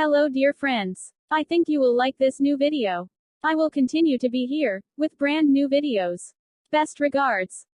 Hello dear friends. I think you will like this new video. I will continue to be here, with brand new videos. Best regards.